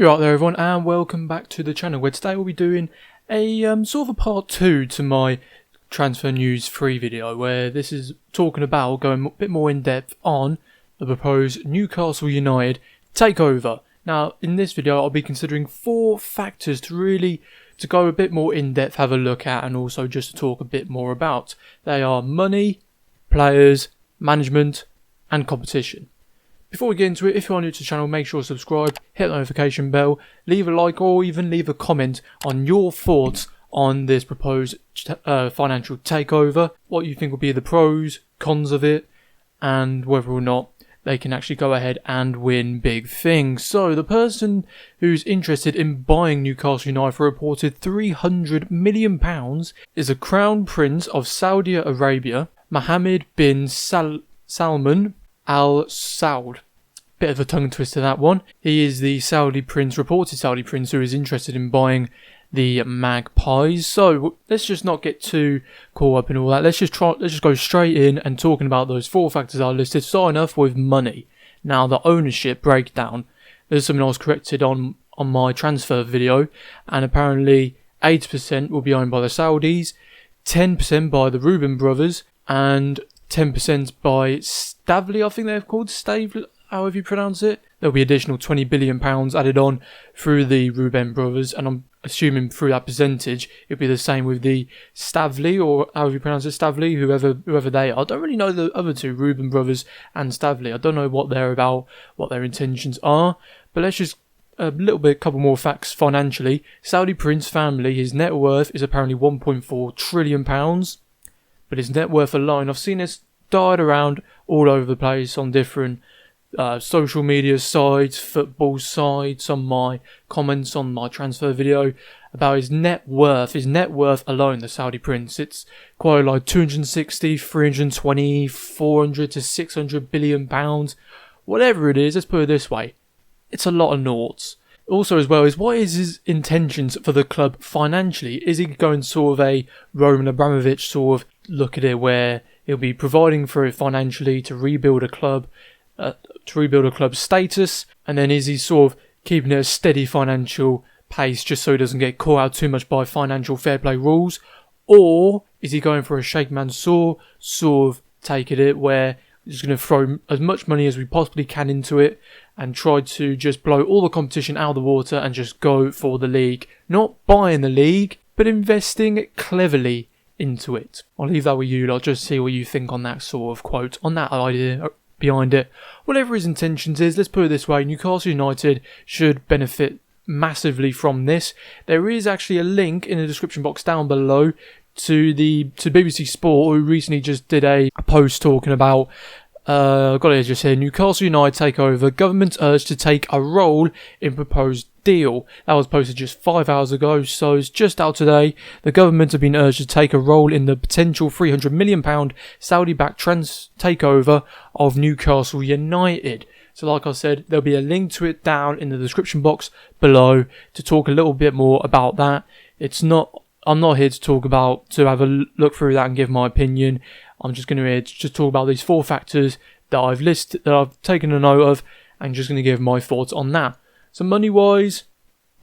You're right there everyone, and welcome back to the channel, where today we'll be doing a sort of a part 2 to my transfer news 3 video, where this is talking about going a bit more in depth on the proposed Newcastle United takeover. Now in this video I'll be considering 4 factors to go a bit more in depth, have a look at, and also just to talk a bit more about. They are money, players, management and competition. Before we get into it, if you are new to the channel, make sure to subscribe, hit the notification bell, leave a like or even leave a comment on your thoughts on this proposed financial takeover, what you think will be the pros, cons of it, and whether or not they can actually go ahead and win big things. So the person who's interested in buying Newcastle United for a reported £300 million is a Crown Prince of Saudi Arabia, Mohammed bin Salman Al Saud. Bit of a tongue twister, that one. He is the reported Saudi prince who is interested in buying the Magpies. So let's just not get too caught up in all that. Let's just go straight in and talking about those 4 factors I listed. Starting off with money. Now the ownership breakdown. There's something I was corrected on my transfer video, and apparently 80% will be owned by the Saudis, 10% by the Reuben brothers, and 10% by Stavely, I think they're called, Stavely, however you pronounce it. There'll be additional £20 billion added on through the Reuben brothers, and I'm assuming through that percentage it'll be the same with the Stavely, or however you pronounce it, Stavely, whoever they are. I don't really know the other two, Reuben brothers and Stavely. I don't know what they're about, what their intentions are, but let's just couple more facts financially. Saudi prince family, his net worth is apparently £1.4 trillion. But his net worth alone, I've seen this died around all over the place on different social media sites, football sites, on my comments on my transfer video about his net worth. His net worth alone, the Saudi prince, it's quite like 260, 320, 400 to 600 billion pounds. Whatever it is, let's put it this way, it's a lot of noughts. Also as well is, what is his intentions for the club financially? Is he going sort of a Roman Abramovich sort of look at it, where he'll be providing for it financially to rebuild a club, club's status, and then is he sort of keeping it a steady financial pace just so he doesn't get caught out too much by financial fair play rules? Or is he going for a Sheikh Mansour sort of take it where he's going to throw as much money as we possibly can into it and try to just blow all the competition out of the water and just go for the league? Not buying the league, but investing cleverly into it. I'll leave that with you lot, just see what you think on that sort of quote, on that idea behind it. Whatever his intentions is, let's put it this way, Newcastle United should benefit massively from this. There is actually a link in the description box down below to BBC Sport, who recently just did a post talking about got it just here, Newcastle United takeover, government urged to take a role in proposed deal. That was posted just 5 hours ago, so it's just out today. The government have been urged to take a role in the potential £300 million Saudi-backed takeover of Newcastle United. So like I said, there'll be a link to it down in the description box below to talk a little bit more about that. I'm not here to have a look through that and give my opinion. I'm just going to just talk about these 4 factors that I've listed, that I've taken a note of, and just going to give my thoughts on that. So money-wise,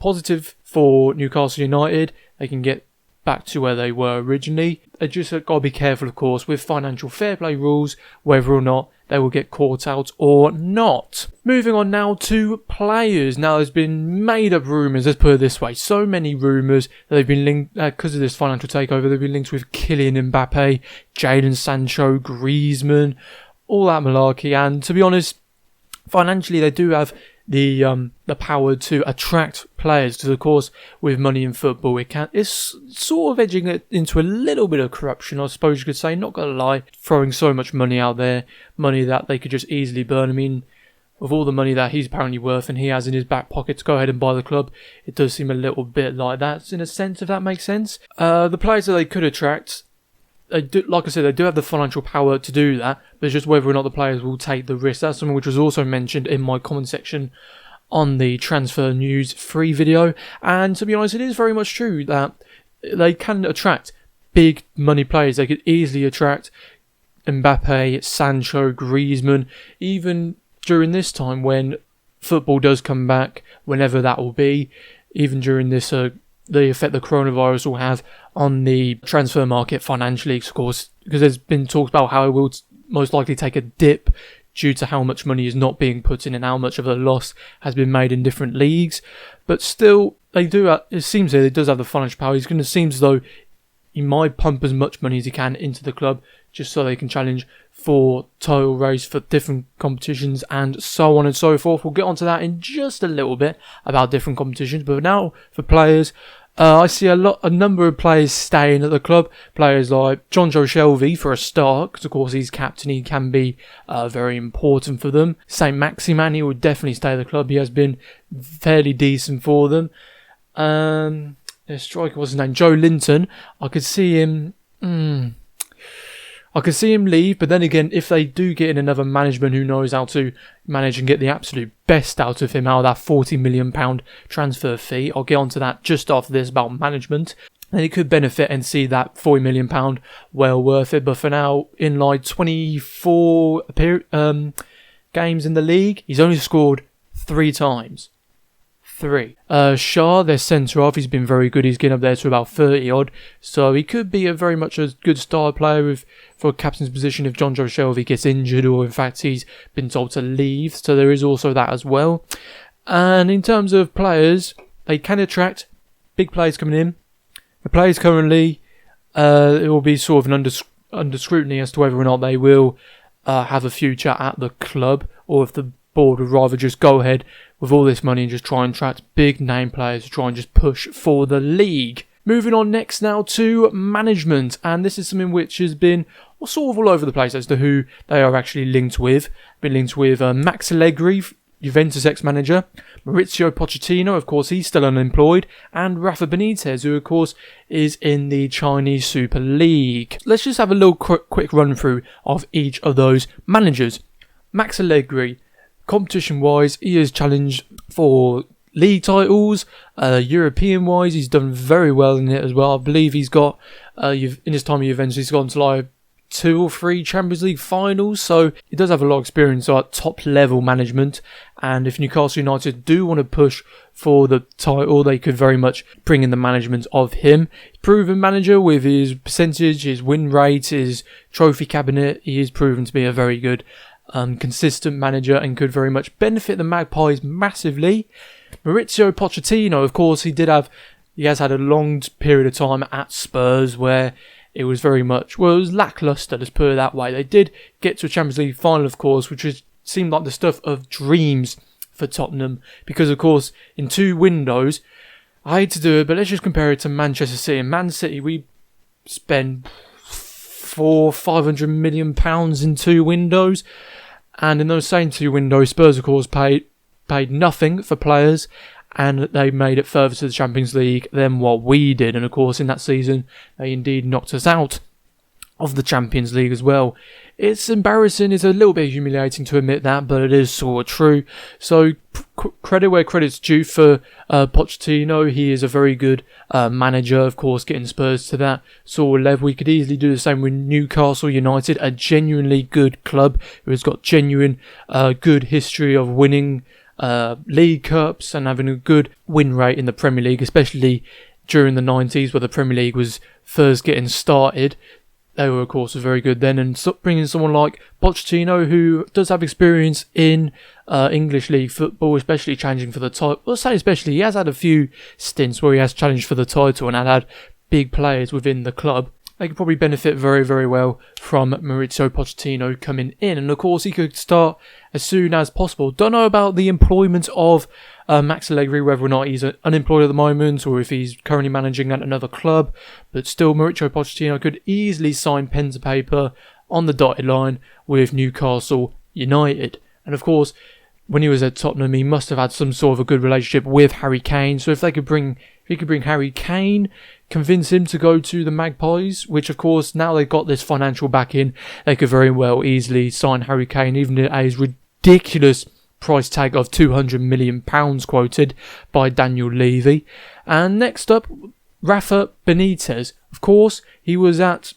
positive for Newcastle United. They can get back to where they were originally. They just got to be careful, of course, with financial fair play rules, whether or not they will get caught out or not. Moving on now to players. Now there's been made up rumours, let's put it this way. So many rumours that they've been linked, because of this financial takeover, they've been linked with Kylian Mbappe, Jadon Sancho, Griezmann, all that malarkey. And to be honest, financially they do have the power to attract players, because of course with money in football it's sort of edging it into a little bit of corruption, I suppose you could say, not gonna lie, throwing so much money out there, money that they could just easily burn. I mean, with all the money that he's apparently worth and he has in his back pocket to go ahead and buy the club, it does seem a little bit like that in a sense, if that makes sense. The players that they could attract, they do, like I said, they do have the financial power to do that, but it's just whether or not the players will take the risk. That's something which was also mentioned in my comment section on the Transfer News 3 video, and to be honest, it is very much true that they can attract big money players. They could easily attract Mbappe, Sancho, Griezmann, even during this time when football does come back, whenever that will be, even during this the effect the coronavirus will have on the transfer market financially, of course, because there's been talks about how it will most likely take a dip due to how much money is not being put in and how much of a loss has been made in different leagues. But still, it seems that it does have the financial power. It's going to seem as though he might pump as much money as he can into the club just so they can challenge for title race for different competitions and so on and so forth. We'll get onto that in just a little bit about different competitions. But now for players, I see a number of players staying at the club. Players like Jonjo Shelvey for a start, because of course he's captain. He can be very important for them. Saint Maximan, he would definitely stay at the club. He has been fairly decent for them. Their striker, what's his name? Joe Linton. I could see him leave, but then again, if they do get in another management who knows how to manage and get the absolute best out of him, out of that £40 million transfer fee, I'll get onto that just after this about management, then it could benefit and see that £40 million well worth it. But for now, in like 24 games in the league, he's only scored 3 times. 3. Shah, their centre half, he's been very good. He's getting up there to about 30 odd, so he could be very much a good star player for a captain's position if Jonjo Shelvey gets injured, or in fact he's been told to leave. So there is also that as well. And in terms of players, they can attract big players coming in. The players currently, it will be sort of under scrutiny as to whether or not they will have a future at the club, or if the board would rather just go ahead with all this money and just try and attract big name players to try and just push for the league. Moving on next now to management, and this is something which has been sort of all over the place as to who they are actually linked with. Been linked with Max Allegri, Juventus ex-manager, Maurizio Pochettino, of course he's still unemployed, and Rafa Benitez, who of course is in the Chinese Super League. Let's just have a little quick run through of each of those managers. Max Allegri, competition-wise, he has challenged for league titles. European-wise, he's done very well in it as well. I believe he's got, in his time at Juventus, he's gone to like 2 or 3 Champions League finals, so he does have a lot of experience at top-level management. And if Newcastle United do want to push for the title, they could very much bring in the management of him. Proven manager with his percentage, his win rate, his trophy cabinet. He is proven to be a very good consistent manager and could very much benefit the Magpies massively. Maurizio Pochettino, of course, he has had a long period of time at Spurs where it was very much, it was lacklustre, let's put it that way. They did get to a Champions League final, of course, which seemed like the stuff of dreams for Tottenham, because of course in 2 windows, I hate to do it, but let's just compare it to Manchester City. In Man City, we spend £500 million in 2 windows. And in those same 2 windows, Spurs, of course, paid nothing for players, and they made it further to the Champions League than what we did. And of course, in that season, they indeed knocked us out of the Champions League as well. It's embarrassing. It's a little bit humiliating to admit that, but it is sort of true. So credit where credit's due for Pochettino. He is a very good manager, of course, getting Spurs to that sort of level. We could easily do the same with Newcastle United, a genuinely good club who has got genuine good history of winning League Cups and having a good win rate in the Premier League, especially during the 90s where the Premier League was first getting started. They were, of course, very good then. And bringing someone like Pochettino, who does have experience in English League football, especially challenging for the title. Well, say especially, he has had a few stints where he has challenged for the title and had big players within the club. They could probably benefit very, very well from Maurizio Pochettino coming in. And, of course, he could start as soon as possible. Don't know about the employment of Max Allegri, whether or not he's unemployed at the moment or if he's currently managing at another club. But still, Maurizio Pochettino could easily sign pen to paper on the dotted line with Newcastle United. And, of course, when he was at Tottenham, he must have had some sort of a good relationship with Harry Kane. So if he could bring Harry Kane, convince him to go to the Magpies, which of course now they've got this financial backing, they could very well easily sign Harry Kane, even at his ridiculous price tag of £200 million quoted by Daniel Levy. And next up, Rafa Benitez. Of course, he was at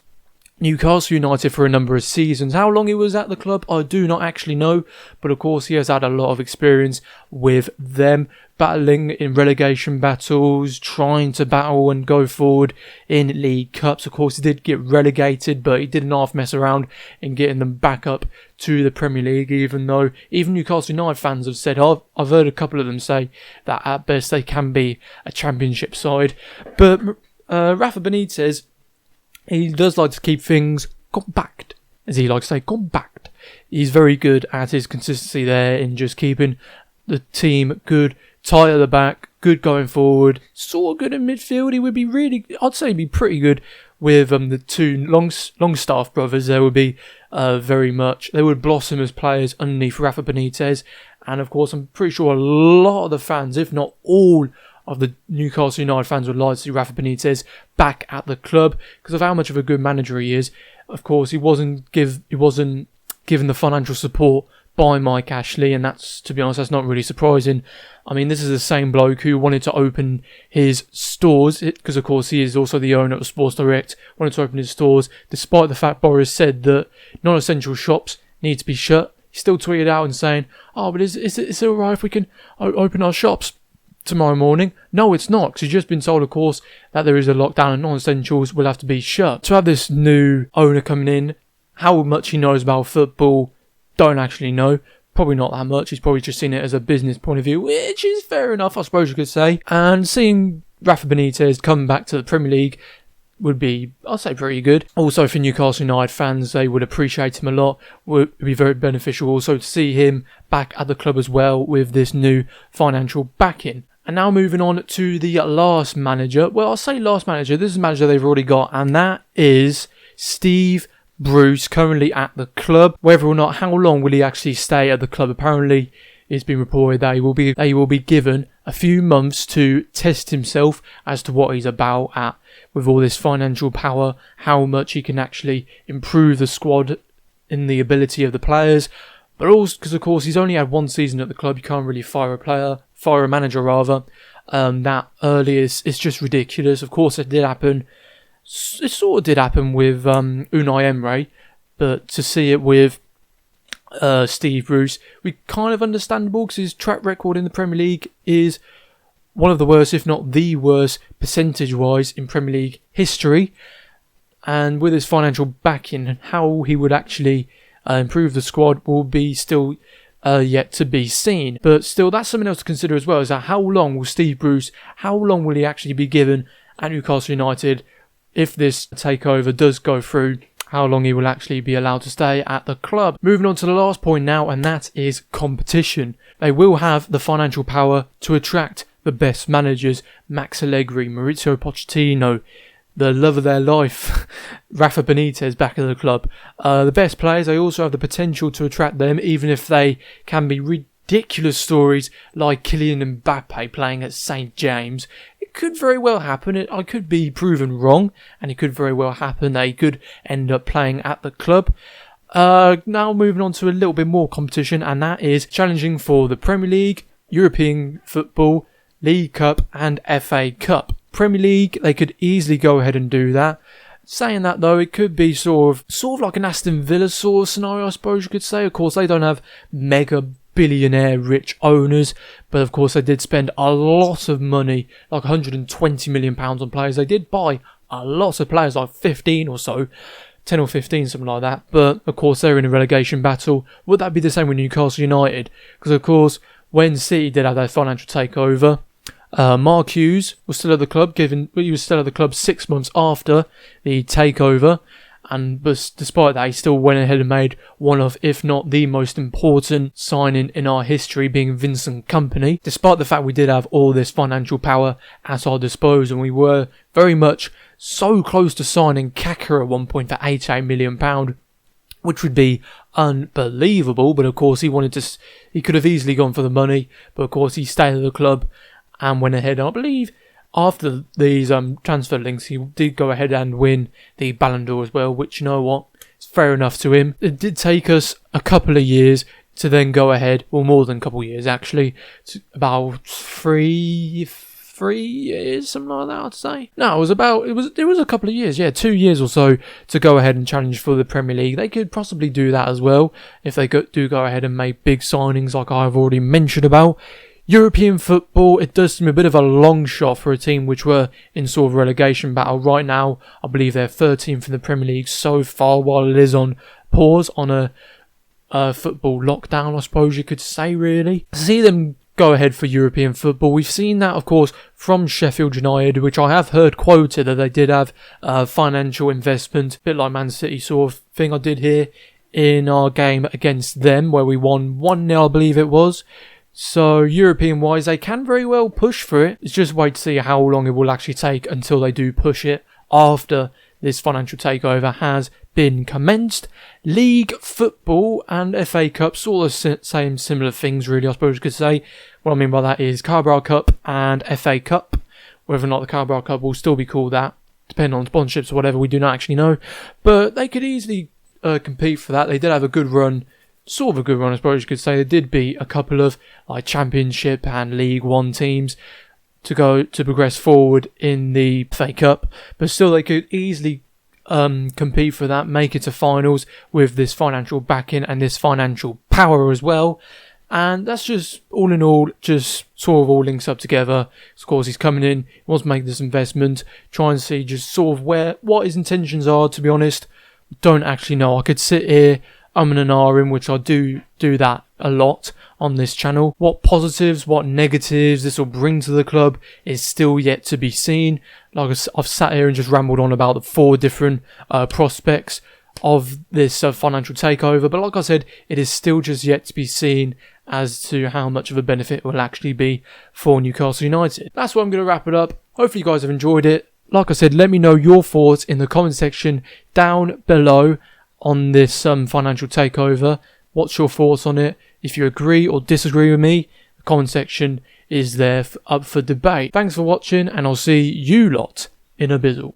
Newcastle United for a number of seasons. How long he was at the club, I do not actually know, but of course he has had a lot of experience with them, battling in relegation battles, trying to battle and go forward in League Cups. Of course he did get relegated, but he didn't half mess around in getting them back up to the Premier League, even though even Newcastle United fans have said, I've heard a couple of them say that at best they can be a championship side. But Rafa Benitez, he does like to keep things compact, as he likes to say, compact. He's very good at his consistency there in just keeping the team good, tight at the back, good going forward, sort of good in midfield. He would be really, I'd say he'd be pretty good with the two Longstaff brothers. They would be they would blossom as players underneath Rafa Benitez. And of course, I'm pretty sure a lot of the fans, if not all of the Newcastle United fans, would like to see Rafa Benitez back at the club because of how much of a good manager he is. Of course, he wasn't given the financial support by Mike Ashley, and that's, to be honest, that's not really surprising. I mean, this is the same bloke who wanted to open his stores, because of course he is also the owner of Sports Direct, wanted to open his stores, despite the fact Boris said that non-essential shops need to be shut. He still tweeted out and saying, but is it alright if we can open our shops tomorrow morning? No, it's not, because you've just been told, of course, that there is a lockdown and non-essentials will have to be shut. To have this new owner coming in, how much he knows about football, don't actually know. Probably not that much. He's probably just seen it as a business point of view, which is fair enough, I suppose you could say. And seeing Rafa Benitez come back to the Premier League would be, I'd say, pretty good. Also, for Newcastle United fans, they would appreciate him a lot. Would be very beneficial also to see him back at the club as well with this new financial backing. And now moving on to the last manager. Well, I'll say last manager. This is a manager they've already got, and that is Steve Bruce, currently at the club. Whether or not, how long will he actually stay at the club? Apparently, it's been reported that he will be given a few months to test himself as to what he's about at with all this financial power, how much he can actually improve the squad in the ability of the players. But also, because of course he's only had one season at the club, you can't really fire a manager rather. That early is just ridiculous. Of course, it did happen. It sort of did happen with Unai Emery, but to see it with Steve Bruce, we kind of understandable because his track record in the Premier League is one of the worst, if not the worst, percentage-wise in Premier League history. And with his financial backing, how he would actually improve the squad will be still yet to be seen. But still, that's something else to consider as well, is that how long will Steve Bruce, how long will he actually be given at Newcastle United if this takeover does go through, how long he will actually be allowed to stay at the club. Moving on to the last point now, and that is competition. They will have the financial power to attract the best managers, Max Allegri, Maurizio Pochettino, the love of their life, Rafa Benitez back at the club. The best players, they also have the potential to attract them, even if they can be ridiculous stories like Kylian Mbappe playing at St. James. It could very well happen. I could be proven wrong, and it could very well happen they could end up playing at the club. Now moving on to a little bit more competition, and that is challenging for the Premier League, European football, League Cup and FA Cup. Premier League, they could easily go ahead and do that. Saying that though, it could be sort of like an Aston Villa sort of scenario, I suppose you could say. Of course, they don't have mega billionaire rich owners, but of course they did spend a lot of money, like £120 million on players. They did buy a lot of players, like 15 or so, 10 or 15, something like that. But of course they're in a relegation battle. Would that be the same with Newcastle United? Because of course when City did have their financial takeover, Mark Hughes was still at the club, he was still at the club 6 months after the takeover. And despite that, he still went ahead and made one of, if not the most important signing in our history, being Vincent Kompany. Despite the fact we did have all this financial power at our disposal, and we were very much so close to signing Kaka at one point for £88 million, which would be unbelievable. But of course, he could have easily gone for the money, but of course he stayed at the club and went ahead. I believe after these transfer links, he did go ahead and win the Ballon d'Or as well, which, you know what, it's fair enough to him. It did take us a couple of years to then go ahead, well, more than a couple of years actually, about 3 years, something like that, I'd say. No, it was a couple of years, 2 years or so to go ahead and challenge for the Premier League. They could possibly do that as well if they do go ahead and make big signings like I've already mentioned about. European football, it does seem a bit of a long shot for a team which were in sort of relegation battle. Right now, I believe they're 13th in the Premier League so far, while it is on pause on a football lockdown, I suppose you could say, really. See them go ahead for European football. We've seen that, of course, from Sheffield United, which I have heard quoted that they did have financial investment, a bit like Man City sort of thing I did here in our game against them, where we won 1-0, I believe it was. So, European-wise, they can very well push for it. It's just wait to see how long it will actually take until they do push it after this financial takeover has been commenced. League football and FA Cup, sort of same similar things, really, I suppose you could say. What I mean by that is Carabao Cup and FA Cup. Whether or not the Carabao Cup will still be called that, depending on sponsorships or whatever, we do not actually know. But they could easily compete for that. They did have a good run. Sort of a good run, I suppose you could say. They did beat a couple of Championship and League One teams to progress forward in the FA Cup, but still they could easily compete for that, make it to finals with this financial backing and this financial power as well. And that's just, all in all, just sort of all links up together. Of course, he's coming in, he wants to make this investment, try and see just sort of what his intentions are. To be honest, don't actually know. I could sit here and ahhing, which I do that a lot on this channel. What positives, what negatives this will bring to the club is still yet to be seen. Like I've sat here and just rambled on about the 4 different prospects of this financial takeover, but like I said, it is still just yet to be seen as to how much of a benefit it will actually be for Newcastle United. That's where I'm going to wrap it up. Hopefully you guys have enjoyed it. Like I said, let me know your thoughts in the comment section down below on this financial takeover. What's your thoughts on it? If you agree or disagree with me, the comment section is there up for debate. Thanks for watching, and I'll see you lot in a bizzle.